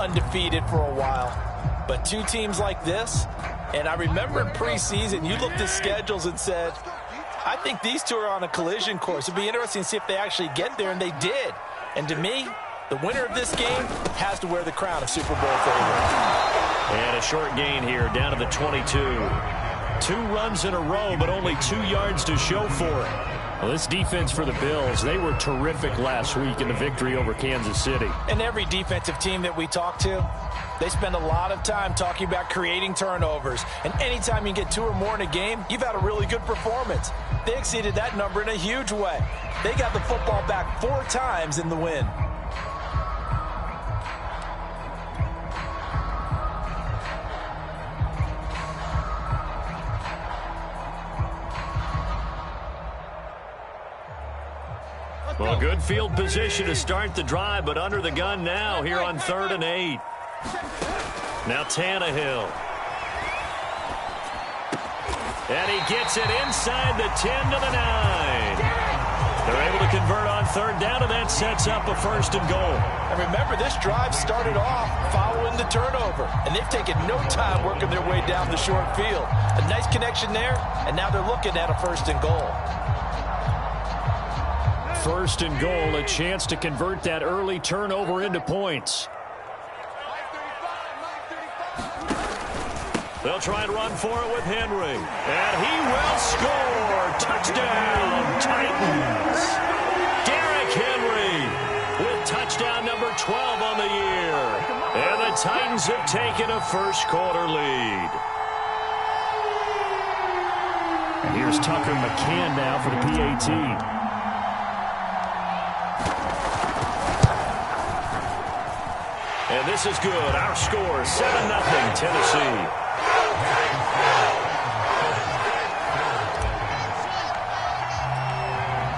undefeated for a while. But two teams like this, and I remember in preseason, you looked at schedules and said, I think these two are on a collision course. It'd be interesting to see if they actually get there, and they did. And to me, the winner of this game has to wear the crown of Super Bowl favorite. And a short gain here, down to the 22. 2 runs in a row, but only 2 yards to show for it. Well, this defense for the Bills, they were terrific last week in the victory over Kansas City. And every defensive team that we talk to, they spend a lot of time talking about creating turnovers. And anytime you get 2 or more in a game, you've had a really good performance. They exceeded that number in a huge way. They got the football back 4 times in the win. Well, good field position to start the drive, but under the gun now here on 3rd and 8. Now Tannehill. And he gets it inside the 10 to the 9. They're able to convert on 3rd down, and that sets up a 1st and goal. And remember, this drive started off following the turnover, and they've taken no time working their way down the short field. A nice connection there, and now they're looking at a 1st and goal. 1st and goal, a chance to convert that early turnover into points. They'll try and run for it with Henry. And he will score. Touchdown, Titans. Derrick Henry with touchdown number 12 on the year. And the Titans have taken a first-quarter lead. And here's Tucker McCann now for the PAT. And this is good. Our score, 7-0 Tennessee.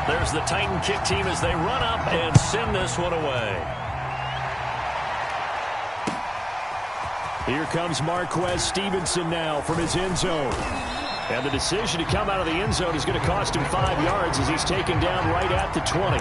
There's the Titan kick team as they run up and send this one away. Here comes Marquez Stevenson now from his end zone. And the decision to come out of the end zone is going to cost him 5 yards as he's taken down right at the 20.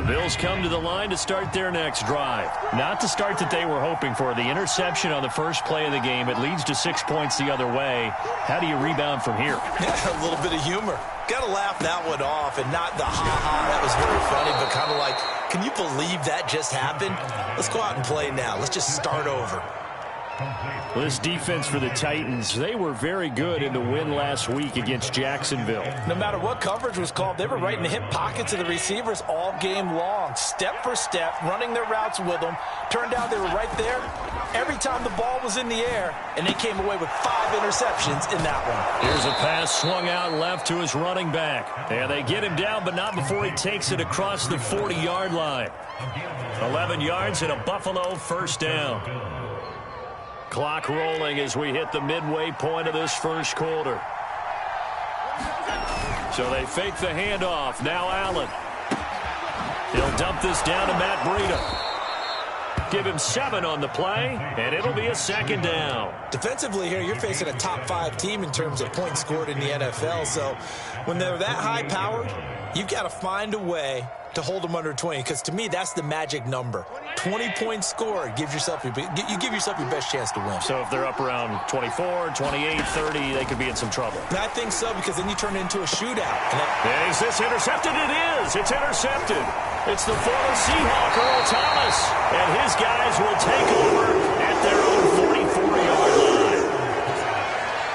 Bills come to the line to start their next drive. Not the start that they were hoping for. The interception on the first play of the game. It leads to 6 points the other way. How do you rebound from here? Yeah, a little bit of humor. Got to laugh that one off, and not the ha-ha. That was very funny, but kind of like, can you believe that just happened? Let's go out and play now. Let's just start over. Well, this defense for the Titans, they were very good in the win last week against Jacksonville. No matter what coverage was called, they were right in the hip pockets of the receivers all game long, step for step, running their routes with them. Turned out they were right there every time the ball was in the air, and they came away with 5 interceptions in that one. Here's a pass swung out left to his running back. And they get him down, but not before he takes it across the 40-yard line. 11 yards and a Buffalo first down. Clock rolling as we hit the midway point of this first quarter. So they fake the handoff. Now Allen. He'll dump this down to Matt Breida. Give him 7 on the play, and it'll be a 2nd down. Defensively here, you're facing a top 5 team in terms of points scored in the NFL. So when they're that high-powered, you've got to find a way to hold them under 20, because to me, that's the magic number. 20 points scored, you give yourself your best chance to win. So if they're up around 24, 28, 30, they could be in some trouble. And I think so, because then you turn it into a shootout. Is this intercepted? It is. It's intercepted. It's the former Seahawk, Earl Thomas, and his guys will take over at their own 44-yard line.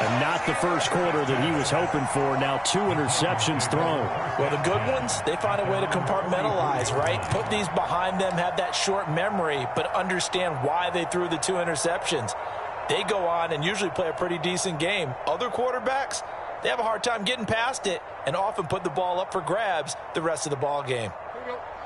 And not the first quarter that he was hoping for. Now 2 interceptions thrown. Well, the good ones, they find a way to compartmentalize, right? Put these behind them, have that short memory, but understand why they threw the 2 interceptions. They go on and usually play a pretty decent game. Other quarterbacks, they have a hard time getting past it and often put the ball up for grabs the rest of the ball game.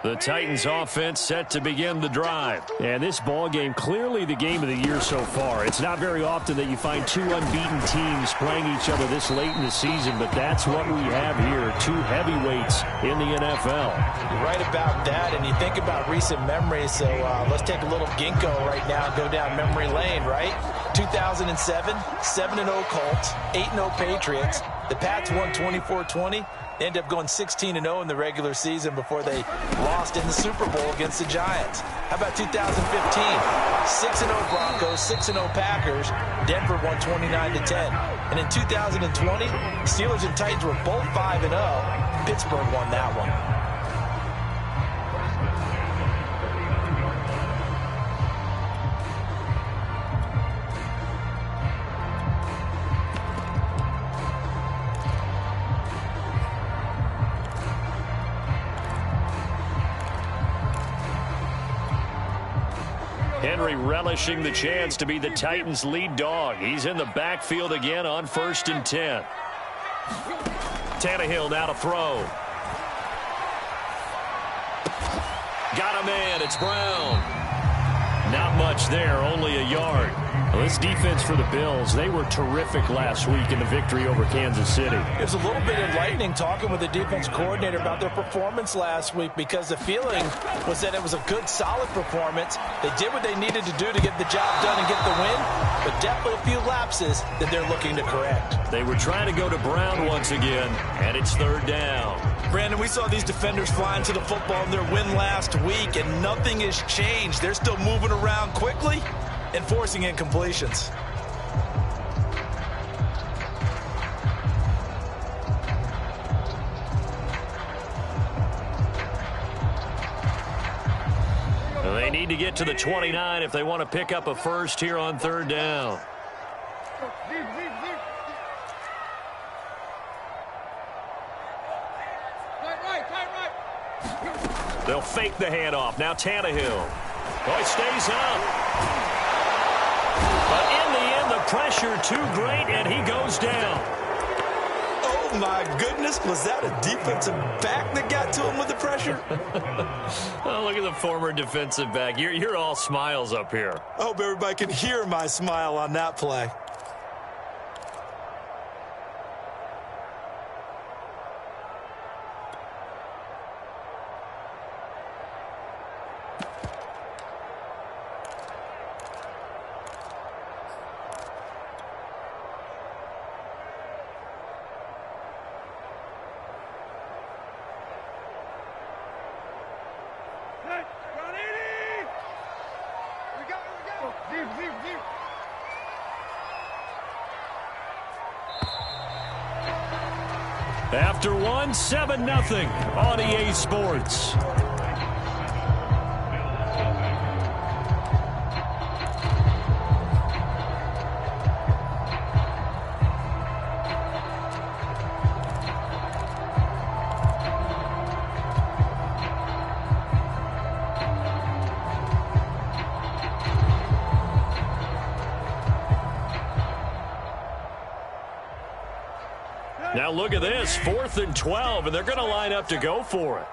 The Titans offense set to begin the drive. And this ball game, clearly the game of the year so far. It's not very often that you find two unbeaten teams playing each other this late in the season, but that's what we have here, two heavyweights in the NFL. You're right about that, and you think about recent memories, so let's take a little ginkgo right now and go down memory lane, right? 2007, 7-0 Colts, 8-0 Patriots. The Pats won 24-20. They ended up going 16-0 in the regular season before they lost in the Super Bowl against the Giants. How about 2015? 6-0 Broncos, 6-0 Packers. Denver won 29-10. And in 2020, Steelers and Titans were both 5-0. Pittsburgh won that one. Henry relishing the chance to be the Titans' lead dog. He's in the backfield again on 1st and 10. Tannehill now to throw. Got a man. It's Brown. Not much there, only a yard. Well, this defense for the Bills, they were terrific last week in the victory over Kansas City. It was a little bit enlightening talking with the defense coordinator about their performance last week because the feeling was that it was a good, solid performance. They did what they needed to do to get the job done and get the win, but definitely a few lapses that they're looking to correct. They were trying to go to Brown once again, and it's 3rd down. Brandon, we saw these defenders flying to the football in their win last week, and nothing has changed. They're still moving around quickly and forcing incompletions. They need to get to the 29 if they want to pick up a first here on 3rd down. They'll fake the handoff. Now Tannehill. Oh, he stays up. But in the end, the pressure too great, and he goes down. Oh, my goodness. Was that a defensive back that got to him with the pressure? Oh, look at the former defensive back. You're all smiles up here. I hope everybody can hear my smile on that play. After one, 7-0 on EA Sports. Now look at this, 4th and 12, and they're going to line up to go for it.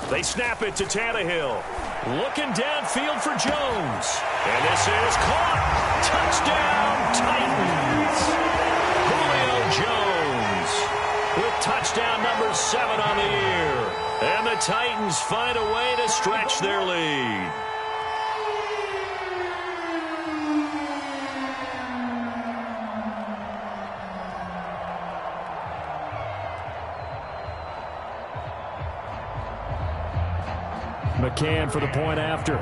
They snap it to Tannehill. Looking downfield for Jones. And this is caught. Touchdown, Titans. Julio Jones with touchdown number 7 on the year. And the Titans find a way to stretch their lead. McCann for the point after.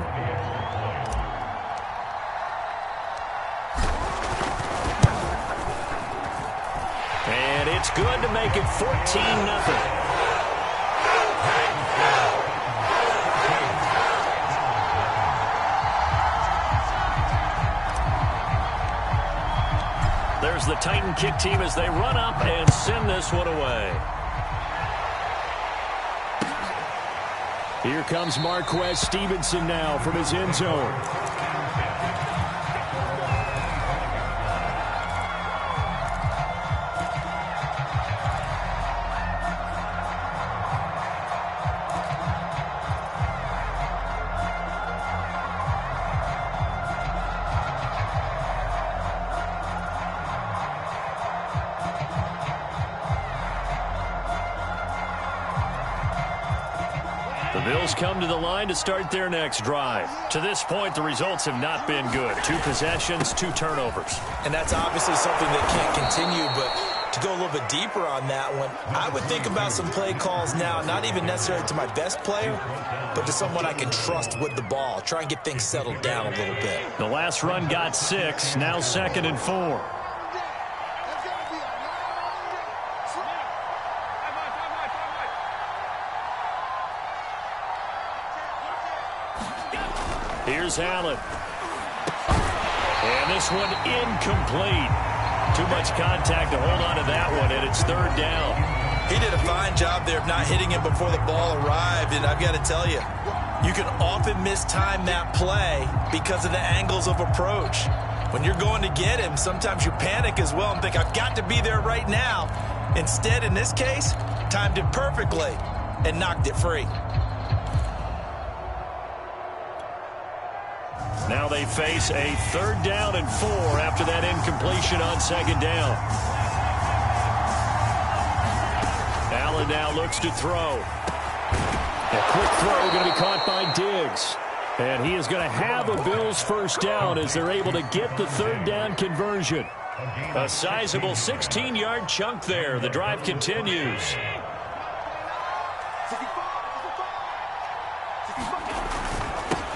And it's good to make it 14-0. There's the Titans point-and kick team as they run up and send this one away. Here comes Marquez Stevenson now from his end zone. The Bills come to the line to start their next drive. To this point, the results have not been good. 2 possessions, 2 turnovers. And that's obviously something that can't continue, but to go a little bit deeper on that one, I would think about some play calls now, not even necessarily to my best player, but to someone I can trust with the ball. Try and get things settled down a little bit. The last run got 6, now 2nd and 4. Here's Allen. And this one incomplete. Too much contact to hold on to that one, and it's 3rd down. He did a fine job there of not hitting him before the ball arrived, and I've got to tell you, you can often mistime that play because of the angles of approach. When you're going to get him, sometimes you panic as well and think, I've got to be there right now. Instead, in this case, timed it perfectly and knocked it free. Now they face a 3rd down and 4 after that incompletion on 2nd down. Allen now looks to throw. A quick throw going to be caught by Diggs. And he is going to have a Bills 1st down as they're able to get the 3rd down conversion. A sizable 16-yard chunk there. The drive continues.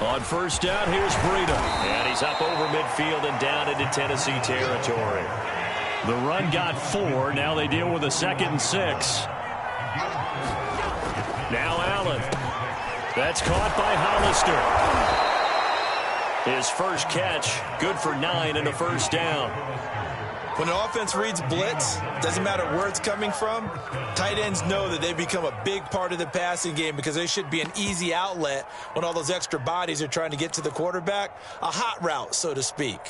On 1st down, here's Breida. And he's up over midfield and down into Tennessee territory. The run got 4. Now they deal with a 2nd and 6. Now Allen. That's caught by Hollister. His first catch, good for 9 and a 1st down. When an offense reads blitz, doesn't matter where it's coming from, tight ends know that they become a big part of the passing game because they should be an easy outlet when all those extra bodies are trying to get to the quarterback. A hot route, so to speak.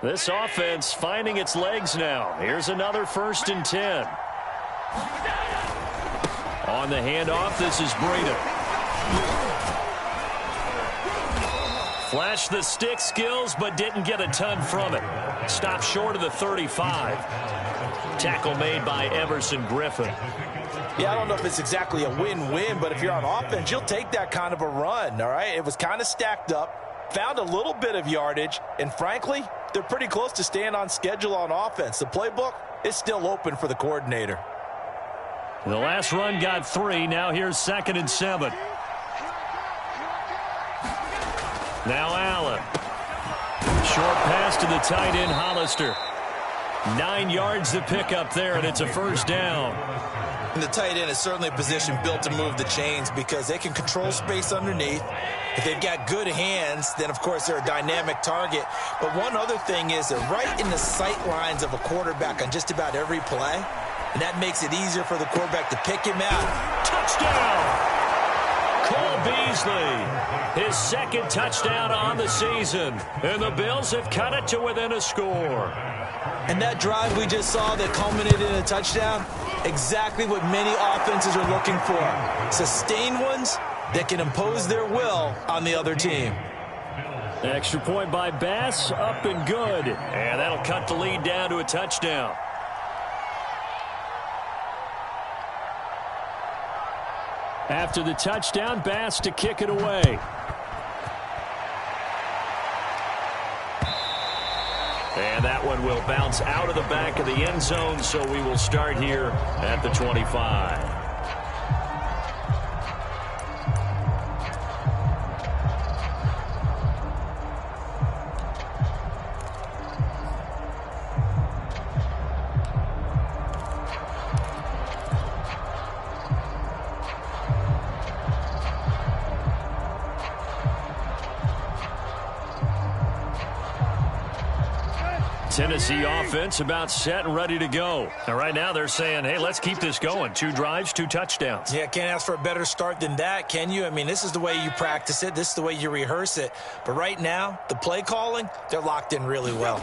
This offense finding its legs now. Here's another 1st and 10. On the handoff, this is Breida. Flashed the stick skills, but didn't get a ton from it. Stopped short of the 35. Tackle made by Everson Griffin. Yeah, I don't know if it's exactly a win-win, but if you're on offense, you'll take that kind of a run, all right? It was kind of stacked up, found a little bit of yardage, and frankly, they're pretty close to staying on schedule on offense. The playbook is still open for the coordinator. The last run got 3. Now here's 2nd and 7. Now Allen. Short pass to the tight end, Hollister. 9 yards to pick up there, and it's a 1st down. And the tight end is certainly a position built to move the chains because they can control space underneath. If they've got good hands, then, of course, they're a dynamic target. But one other thing is they're right in the sight lines of a quarterback on just about every play, and that makes it easier for the quarterback to pick him out. Touchdown! Cole Beasley, his 2nd touchdown on the season. And the Bills have cut it to within a score. And that drive we just saw that culminated in a touchdown, exactly what many offenses are looking for. Sustained ones that can impose their will on the other team. Extra point by Bass, up and good. And that'll cut the lead down to a touchdown. After the touchdown, Bass to kick it away. And that one will bounce out of the back of the end zone, so we will start here at the 25. Tennessee offense about set and ready to go. And right now they're saying, hey, let's keep this going. 2 drives, 2 touchdowns. Yeah, can't ask for a better start than that, can you? I mean, this is the way you practice it. This is the way you rehearse it. But right now, the play calling, they're locked in really well.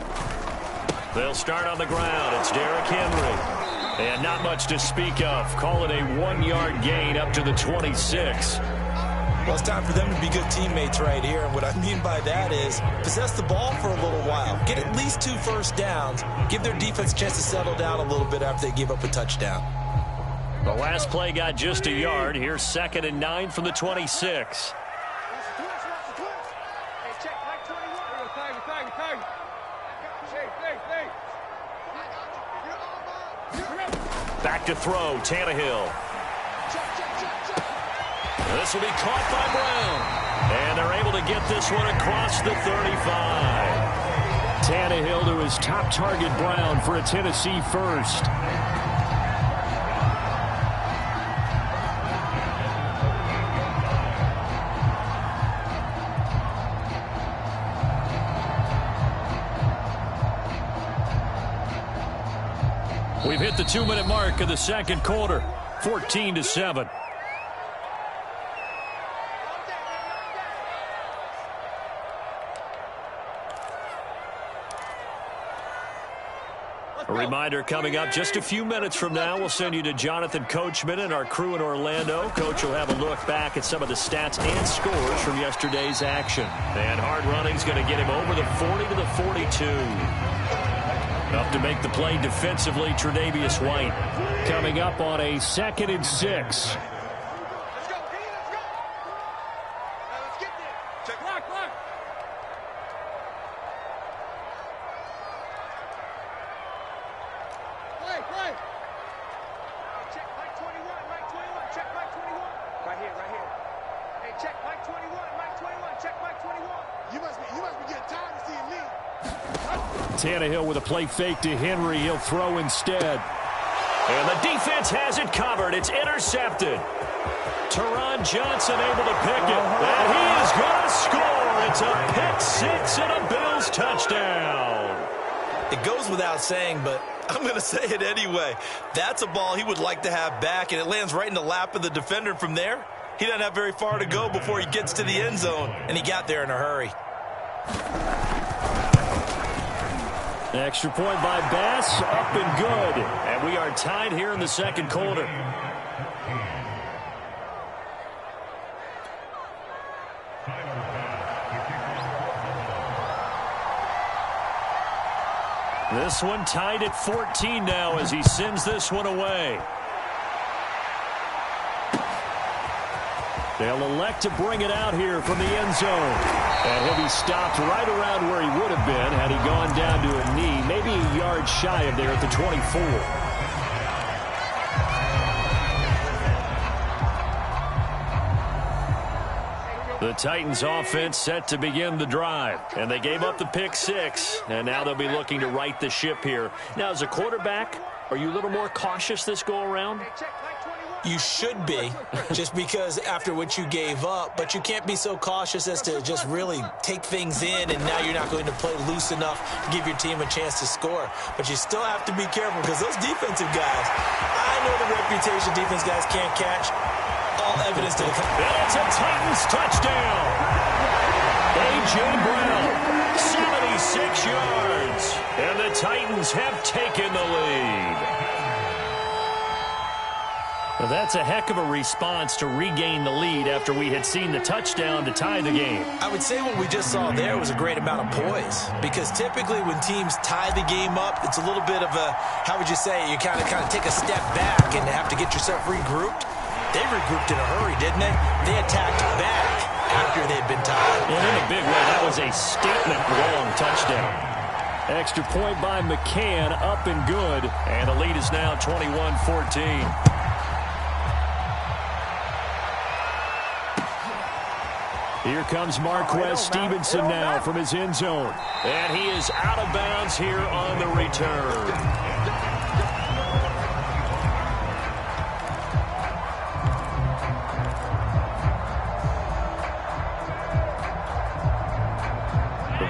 They'll start on the ground. It's Derrick Henry. And not much to speak of. Call it a 1-yard gain up to the 26. Well, it's time for them to be good teammates right here. And what I mean by that is possess the ball for a little while. Get at least 2 first downs. Give their defense a chance to settle down a little bit after they give up a touchdown. The last play got just a yard. Here's 2nd and 9 from the 26. Back to throw, Tannehill. This will be caught by Brown. And they're able to get this one across the 35. Tannehill to his top target, Brown, for a Tennessee first. We've hit the 2-minute mark of the second quarter. 14-7. A reminder coming up just a few minutes from now. We'll send you to Jonathan Coachman and our crew in Orlando. Coach will have a look back at some of the stats and scores from yesterday's action. And hard running's going to get him over the 40 to the 42. Up to make the play defensively, Tre'Davious White. Coming up on a 2nd and 6. Tannehill with a play fake to Henry. He'll throw instead. And the defense has it covered. It's intercepted. Teron Johnson able to pick it. And he is going to score. It's a pick 6 and a Bills touchdown. It goes without saying, but I'm going to say it anyway. That's a ball he would like to have back, and it lands right in the lap of the defender from there. He doesn't have very far to go before he gets to the end zone, and he got there in a hurry. Extra point by Bass, up and good. And we are tied here in the second quarter. This one tied at 14 now as he sends this one away. They'll elect to bring it out here from the end zone. And he'll be stopped right around where he would have been had he gone down to a knee, maybe a yard shy of there at the 24. The Titans offense set to begin the drive. And they gave up the pick 6. And now they'll be looking to right the ship here. Now, as a quarterback, are you a little more cautious this go around? You should be, just because after what you gave up, but you can't be so cautious as to just really take things in, and now you're not going to play loose enough to give your team a chance to score. But you still have to be careful because those defensive guys, I know the reputation defense guys can't catch. All evidence to the contrary. It's a Titans touchdown. A.J. Brown, 76 yards, and the Titans have taken the lead. Well, that's a heck of a response to regain the lead after we had seen the touchdown to tie the game. I would say what we just saw there was a great amount of poise, because typically when teams tie the game up, it's a little bit of a, how would you say, you kind of take a step back and have to get yourself regrouped. They regrouped in a hurry, didn't they? They attacked back after they'd been tied. And in a big way, that was a statement-long touchdown. Extra point by McCann, up and good. And the lead is now 21-14. Here comes Marquez Stevenson now from his end zone. And he is out of bounds here on the return.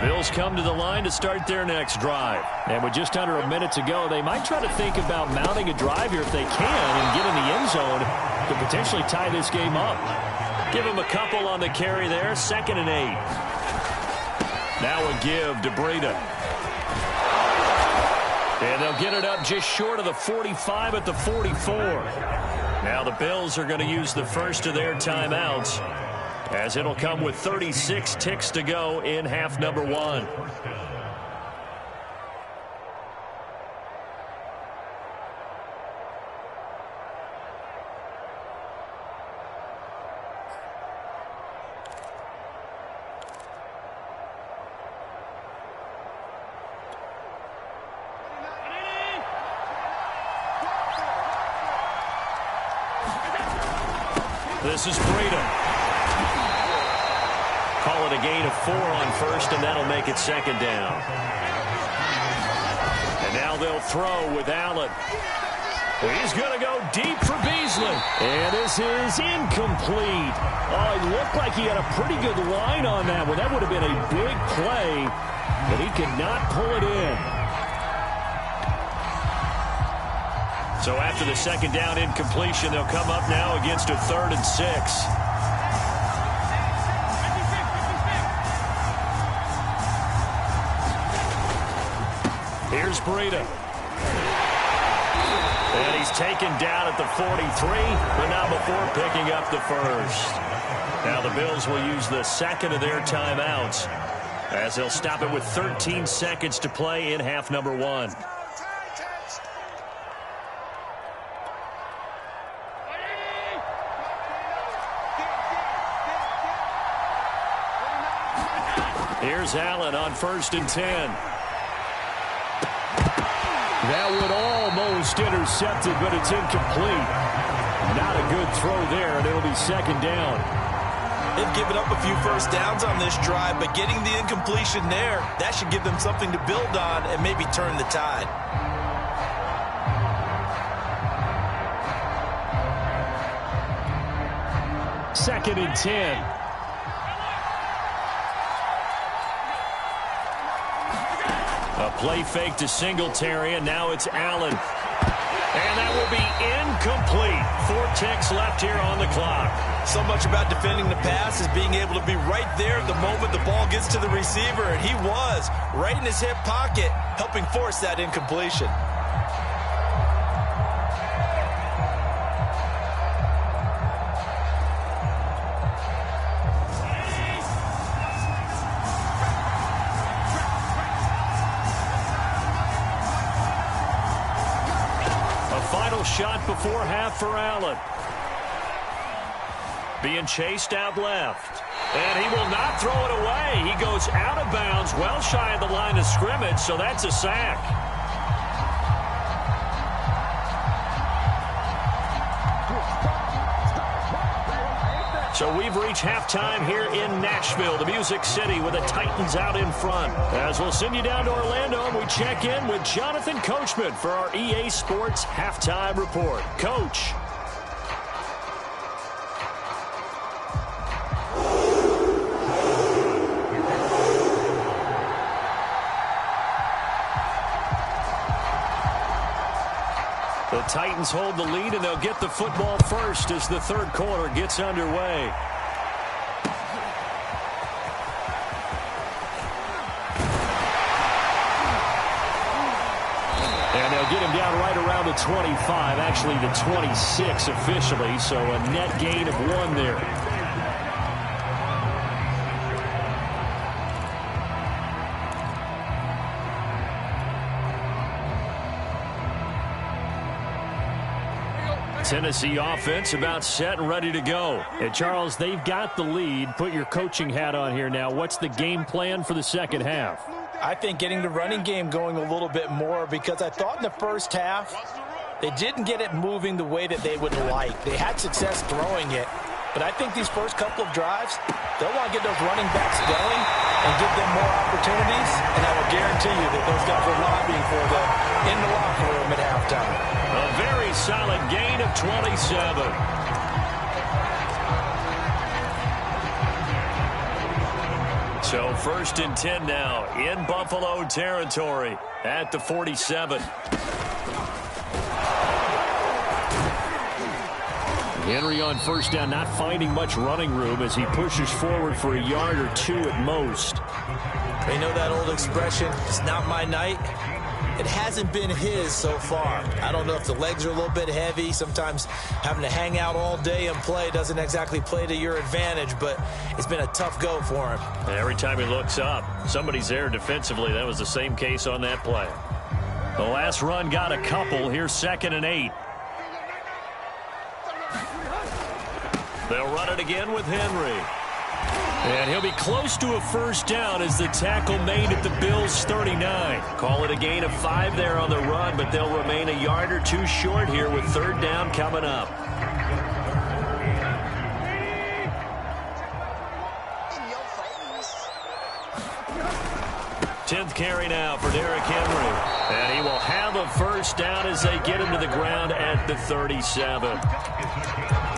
Bills come to the line to start their next drive. And with just under a minute to go, they might try to think about mounting a drive here if they can and get in the end zone to potentially tie this game up. Give them a couple on the carry there, 2nd and 8. Now a give to Breida. And they'll get it up just short of the 45 at the 44. Now the Bills are going to use the first of their timeouts, as it'll come with 36 ticks to go in half number 1. This is Breida. Call it a gain of 4 on first, and that'll make it 2nd down. And now they'll throw with Allen. He's going to go deep for Beasley. And this is incomplete. Oh, it looked like he had a pretty good line on that one. That would have been a big play, but he could not pull it in. So after the 2nd down incompletion, they'll come up now against a 3rd and 6. Here's Breida. And he's taken down at the 43, but not before picking up the first. Now the Bills will use the 2nd of their timeouts, as they'll stop it with 13 seconds to play in half number 1. Here's Allen on 1st and 10. That one almost intercepted, but it's incomplete. Not a good throw there, and it'll be 2nd down. They've given up a few first downs on this drive, but getting the incompletion there, that should give them something to build on and maybe turn the tide. Second and 10. A play fake to Singletary, and now it's Allen. And that will be incomplete. 4 ticks left here on the clock. So much about defending the pass is being able to be right there at the moment the ball gets to the receiver, and he was right in his hip pocket, helping force that incompletion. Shot before half for Allen. Being chased out left. And he will not throw it away. He goes out of bounds, well shy of the line of scrimmage, so that's a sack. So we've reached halftime here in Nashville, the Music City, with the Titans out in front. As we'll send you down to Orlando, and we check in with Jonathan Coachman for our EA Sports Halftime Report. Coach. The Titans hold the lead, and they'll get the football first as the 3rd quarter gets underway. And they'll get him down right around the 25, actually the 26 officially, so a net gain of 1 there. Tennessee offense about set and ready to go. And Charles, they've got the lead. Put your coaching hat on here now. What's the game plan for the 2nd half? I think getting the running game going a little bit more, because I thought in the first half they didn't get it moving the way that they would like. They had success throwing it, but I think these first couple of drives, they'll want to get those running backs going and give them more opportunities, and I will guarantee you that those guys are lobbying for them in the locker room at halftime. A very solid gain of 27. So 1st and 10 now in Buffalo territory at the 47. Henry on 1st down, not finding much running room as he pushes forward for a yard or 2 at most. You know that old expression, it's not my night? It hasn't been his so far. I don't know if the legs are a little bit heavy. Sometimes having to hang out all day and play doesn't exactly play to your advantage, but it's been a tough go for him. Every time he looks up, somebody's there defensively. That was the same case on that play. The last run got a couple. Here's 2nd and 8. They'll run it again with Henry. And he'll be close to a 1st down as the tackle made at the Bills' 39. Call it a gain of 5 there on the run, but they'll remain a yard or 2 short here with 3rd down coming up. 10th carry now for Derrick Henry. And he will have a 1st down as they get him to the ground at the 37.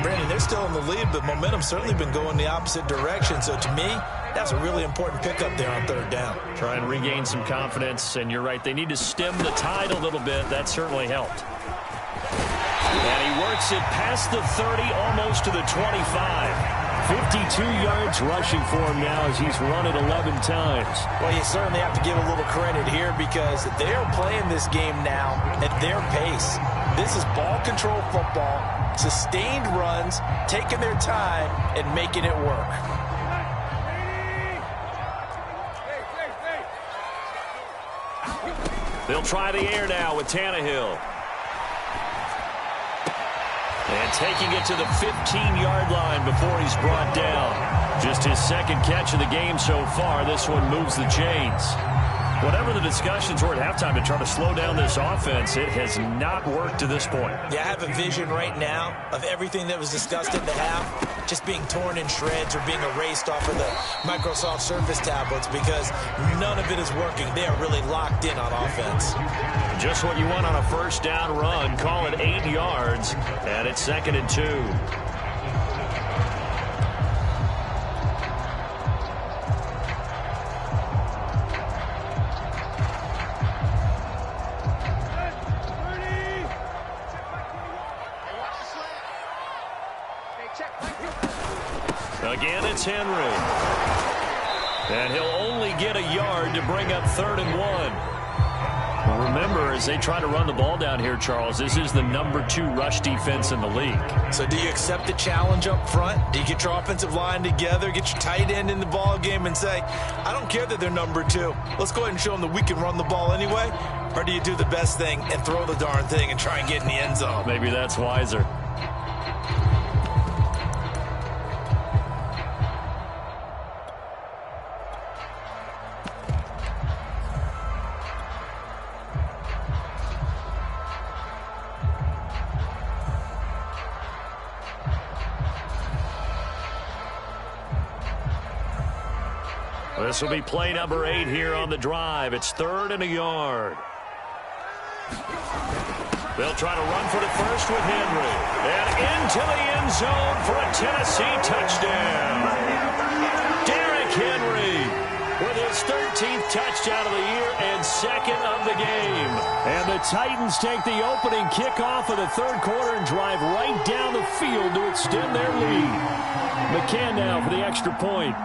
Brandon, they're still in the lead, but momentum's certainly been going the opposite direction. So to me, that's a really important pickup there on 3rd down. Try and regain some confidence, and you're right. They need to stem the tide a little bit. That certainly helped. And he works it past the 30, almost to the 25. 52 yards rushing for him now as he's run it 11 times. Well, you certainly have to give a little credit here because they're playing this game now at their pace. This is ball control football, sustained runs, taking their time, and making it work. They'll try the air now with Tannehill. And taking it to the 15-yard line before he's brought down. Just his 2nd catch of the game so far. This one moves the chains. Whatever the discussions were at halftime to try to slow down this offense, it has not worked to this point. Yeah, I have a vision right now of everything that was discussed at the half just being torn in shreds or being erased off of the Microsoft Surface tablets because none of it is working. They are really locked in on offense. Just what you want on a 1st down run. Call it 8 yards, and it's 2nd and 2. Again, it's Henry. And he'll only get a yard to bring up 3rd and 1. Remember, as they try to run the ball down here, Charles, this is the number 2 rush defense in the league. So do you accept the challenge up front? Do you get your offensive line together, get your tight end in the ball game and say, I don't care that they're number 2. Let's go ahead and show them that we can run the ball anyway? Or do you do the best thing and throw the darn thing and try and get in the end zone? Maybe that's wiser. This will be play number 8 here on the drive. It's 3rd and a yard. They'll try to run for the first with Henry. And into the end zone for a Tennessee touchdown. Derrick Henry with his 13th touchdown of the year and 2nd of the game. And the Titans take the opening kickoff of the 3rd quarter and drive right down the field to extend their lead. McCann now for the extra point.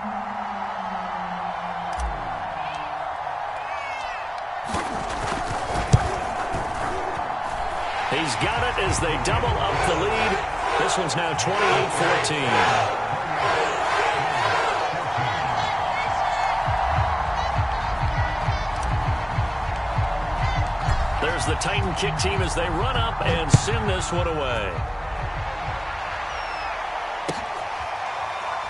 He's got it as they double up the lead. This one's now 28-14. There's the Titan kick team as they run up and send this one away.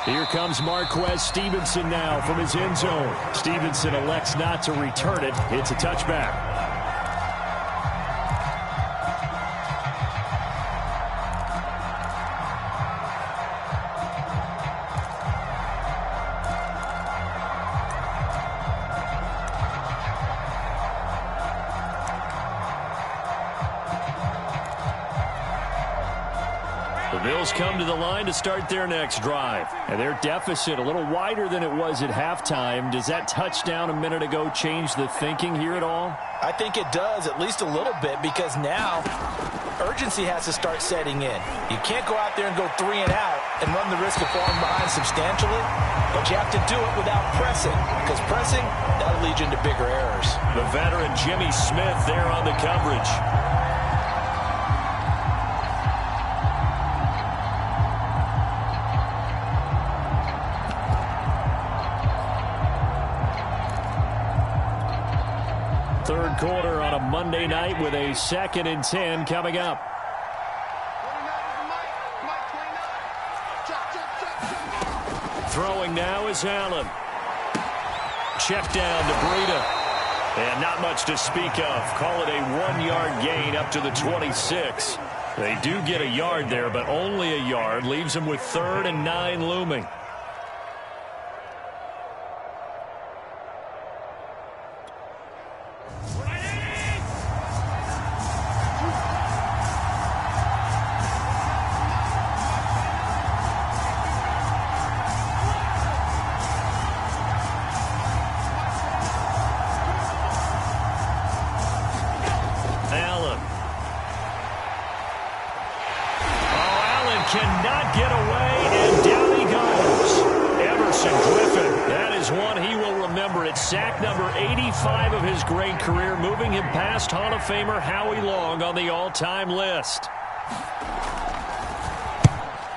Here comes Marquez Stevenson now from his end zone. Stevenson elects not to return it. It's a touchback. The Bills come to the line to start their next drive. And their deficit a little wider than it was at halftime. Does that touchdown a minute ago change the thinking here at all? I think it does, at least a little bit, because now urgency has to start setting in. You can't go out there and go 3 and out and run the risk of falling behind substantially, but you have to do it without pressing, because pressing, that'll lead you into bigger errors. The veteran Jimmy Smith there on the coverage. Third quarter on a Monday night with a 2nd and 10 coming up. Throwing now is Allen. Check down to Breida. And not much to speak of. Call it a 1-yard gain up to the 26. They do get a yard there, but only a yard. Leaves them with 3rd and 9 looming. Cannot get away, and down he goes. Everson Griffin, that is one he will remember. It's sack number 85 of his great career, moving him past Hall of Famer Howie Long on the all-time list.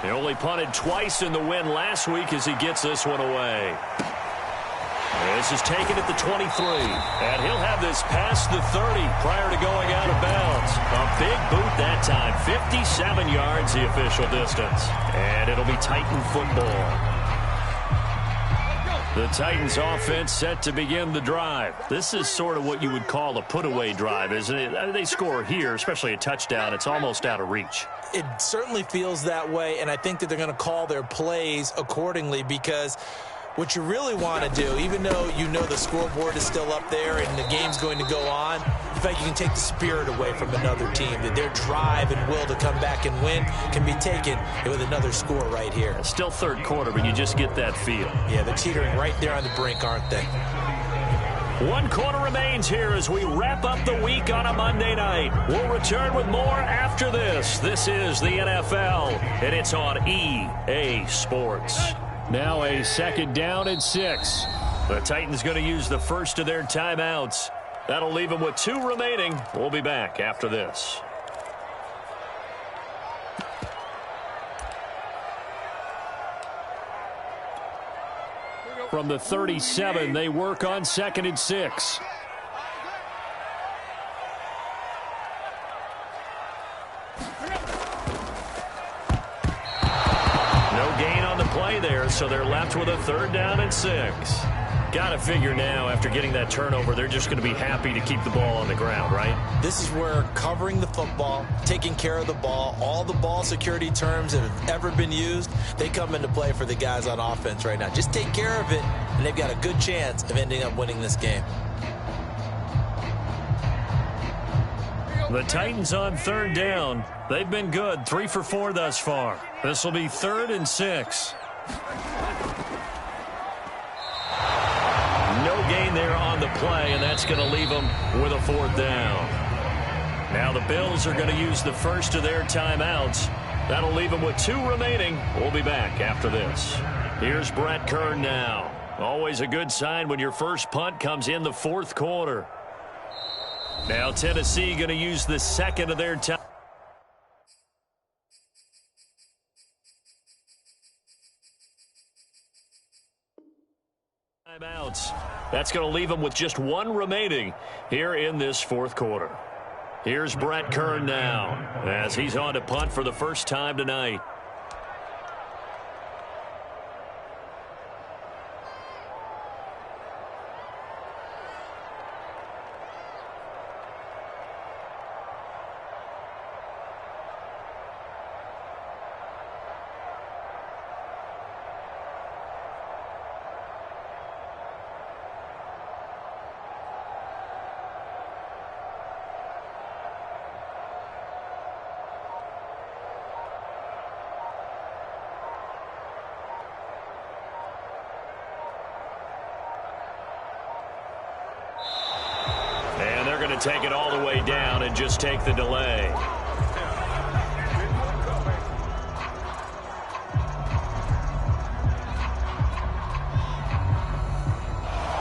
He only punted twice in the win last week as he gets this one away. This is taken at the 23, and he'll have this past the 30 prior to going out of bounds. A big boot that time, 57 yards the official distance, and it'll be Titan football. The Titans offense set to begin the drive. This is sort of what you would call a put-away drive, isn't it? They score here, especially a touchdown. It's almost out of reach. It certainly feels that way, and I think that they're going to call their plays accordingly, because what you really want to do, even though you know the scoreboard is still up there and the game's going to go on, in fact, you can take the spirit away from another team, that their drive and will to come back and win can be taken with another score right here. It's still third quarter, but you just get that feel. Yeah, they're teetering right there on the brink, aren't they? 1 quarter remains here as we wrap up the week on a Monday night. We'll return with more after this. This is the NFL, and it's on EA Sports. Now a 2nd down and 6. The Titans going to use the first of their timeouts. That'll leave them with 2 remaining. We'll be back after this. From the 37, they work on 2nd and 6. There, so they're left with a 3rd down and 6. Got to figure now, after getting that turnover, they're just going to be happy to keep the ball on the ground, right? This is where covering the football, taking care of the ball, all the ball security terms that have ever been used, they come into play for the guys on offense right now. Just take care of it, and they've got a good chance of ending up winning this game. The Titans on 3rd down. They've been good, 3 for 4 thus far. This will be 3rd and 6. No gain there on the play, and that's going to leave them with a 4th down. Now the Bills are going to use the first of their timeouts. That'll leave them with 2 remaining. We'll be back after this. Here's Brett Kern now. Always a good sign when your first punt comes in the 4th quarter. Now Tennessee going to use the 2nd of their time. Timeouts. That's going to leave them with just 1 remaining here in this 4th quarter. Here's Brett Kern now as he's on to punt for the first time tonight. take it all the way down and just take the delay.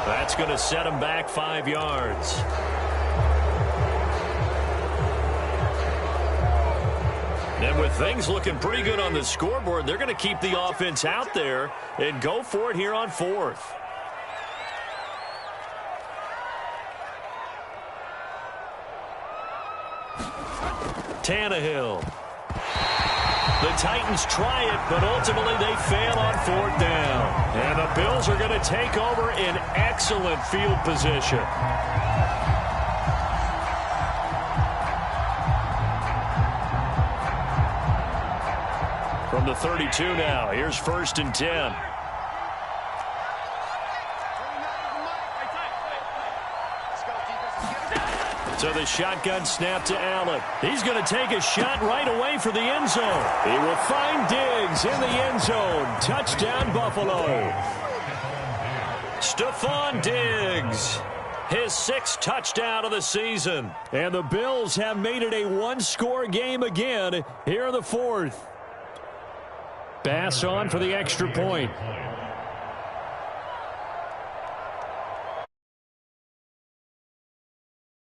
That's going to set him back 5 yards. And with things looking pretty good on the scoreboard, they're going to keep the offense out there and go for it here on 4th. Tannehill. The Titans try it, but ultimately they fail on 4th down. And the Bills are going to take over in excellent field position. From the 32 now, here's 1st and 10. So the shotgun snap to Allen. He's going to take a shot right away for the end zone. He will find Diggs in the end zone. Touchdown, Buffalo. Stephon Diggs, his 6th touchdown of the season. And the Bills have made it a one-score game again here in the 4th. Pass on for the extra point.